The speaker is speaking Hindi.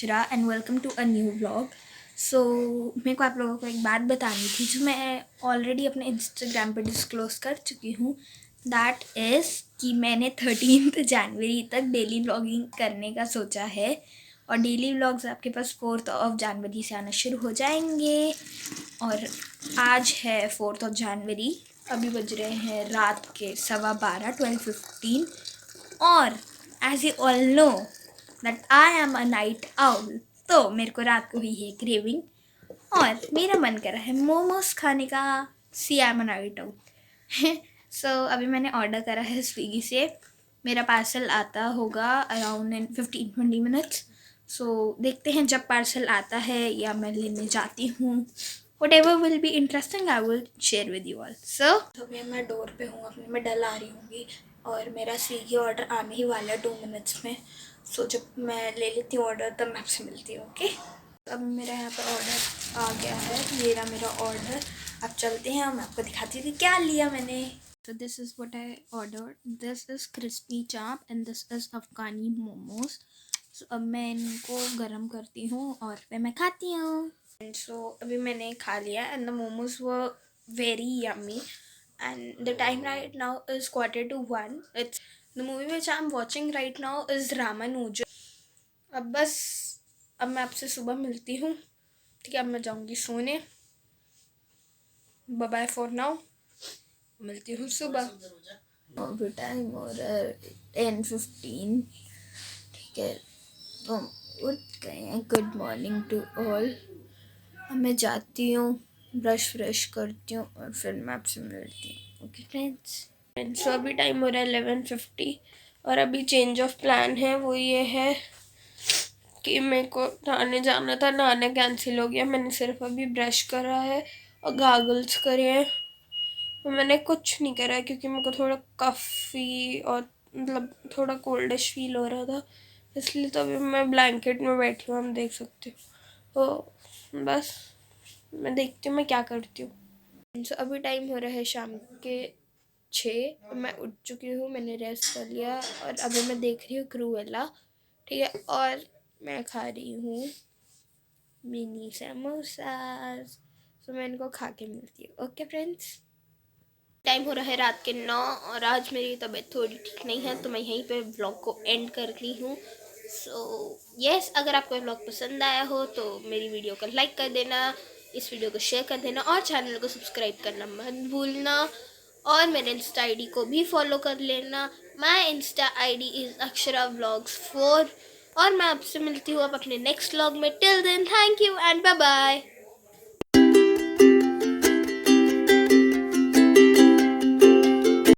Akshara and welcome to a new vlog. So मेरे को आप लोगों को एक बात बतानी थी जो मैं ऑलरेडी अपने इंस्टाग्राम पे डिस्क्लोज कर चुकी हूँ। दैट इज़ कि मैंने 13 जनवरी तक डेली व्लॉगिंग करने का सोचा है और डेली व्लॉग्स आपके पास 4 जनवरी से आना शुरू हो जाएंगे। और आज है 4 जनवरी, अभी बज रहे हैं रात के 12:15 12:15 और as you all know that I am a night owl, तो मेरे को रात को हुई है क्रेविंग और मेरा मन कर रहा है मोमोज खाने का। See I am a night owl. So अभी मैंने ऑर्डर करा है स्विगी से। मेरा पार्सल आता होगा अराउंड इन 15-20 मिनट्स। सो देखते हैं जब पार्सल आता है या मैं लेने जाती हूँ। whatever will be interesting I will share with you all. So अभी मैं डोर पे हूँ, अपने में डल आ रही होंगी और मेरा स्विगी ऑर्डर आने ही वाला है 2 मिनट्स में। सो जब मैं ले लेती हूँ ऑर्डर तब मैं आपसे मिलती हूँ। ओके, अब मेरा यहाँ पर ऑर्डर आ गया है, ये रहा मेरा ऑर्डर। अब चलते हैं, मैं आपको दिखाती थी क्या लिया मैंने। So this is what I ordered. This is crispy चाप and this is Afghani momos. So अब मैं इनको गरम करती हूँ और फिर मैं खाती हूँ। So अभी मैंने खा लिया and the momos were very yummy and the time right now is 1:45. It's the movie which I'm watching right now is Ramanujan. अब बस, अब मैं आपसे सुबह मिलती हूँ। ठीक है, अब मैं जाऊँगी सोने। बाय बाय फॉर नाउ, मिलती हूँ सुबह। अभी टाइम हो रहा है 10:15। ठीक है, तो उठ गए हैं। Good morning to all. अब मैं जाती हूँ, ब्रश व्रश करती हूँ और फिर मैं आपसे मिलती हूँ। ओके फ्रेंड्स, सो अभी टाइम हो रहा है 11:50 और अभी चेंज ऑफ प्लान है। वो ये है कि मेरे को नहाने जाना था, नहाना कैंसिल हो गया। मैंने सिर्फ अभी ब्रश करा है और गागल्स करे हैं। मैंने कुछ नहीं करा है क्योंकि मेरे को थोड़ा कफ़ी और मतलब थोड़ा कोल्डिश फील हो रहा था, इसलिए तो अभी मैं ब्लैंकेट में बैठी हूँ, हम देख सकते हो। तो बस मैं देखती हूँ मैं क्या करती हूँ। तो अभी टाइम हो रहा है शाम के 6। मैं उठ चुकी हूँ, मैंने रेस्ट कर लिया और अभी मैं देख रही हूँ क्रूएला। ठीक है, और मैं खा रही हूँ मिनी समोसास। तो मैं इनको खा के मिलती हूँ। ओके फ्रेंड्स, टाइम हो रहा है रात के 9 और आज मेरी तबीयत थोड़ी ठीक नहीं है तो मैं यहीं पे व्लॉग को एंड कर रही हूँ। सो यस, अगर आपको व्लॉग पसंद आया हो तो मेरी वीडियो को लाइक कर देना, इस वीडियो को शेयर कर देना और चैनल को सब्सक्राइब करना मत भूलना और मेरे इंस्टा आईडी को भी फॉलो कर लेना। My insta ID is Akshara vlogs 4 और मैं आपसे मिलती हूँ अब अपने नेक्स्ट व्लॉग में। Till then thank you and bye bye.